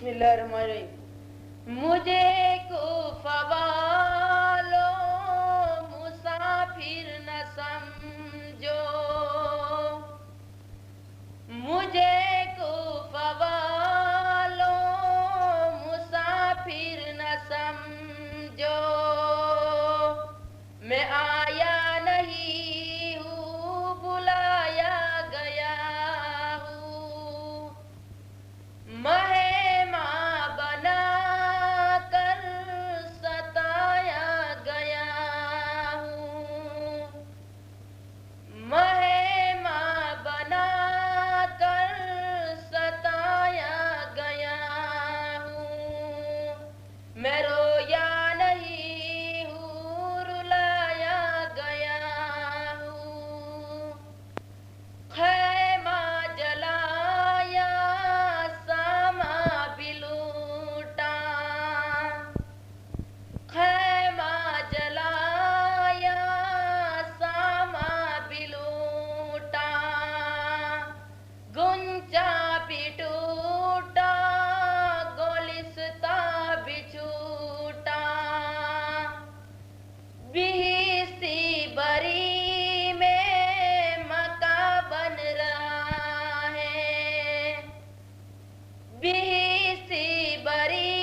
बिस्मिल्लाहिर्रहमानिर्रहीम। मुझे कुफा वालों मुसाफिर न समझो, मुझे कुफा वालों मुसाफिर न समझो। मैं आया नहीं हूँ, बुलाया गया हूँ। महिमा बना कर सताया गया हूँ। महिमा बना कर सताया गया हूँ। मैं रोया नहीं हूँ, रुलाया गया हूँ। खैमा जलाया, सामा भी लूटा। खैमा जलाया, सामा भी लूटा। गुंजा भी टूटा, गोलिस्ता भी छूटा। बिहिस्ती बरी में मका बन रहा है। बिहिस्ती बरी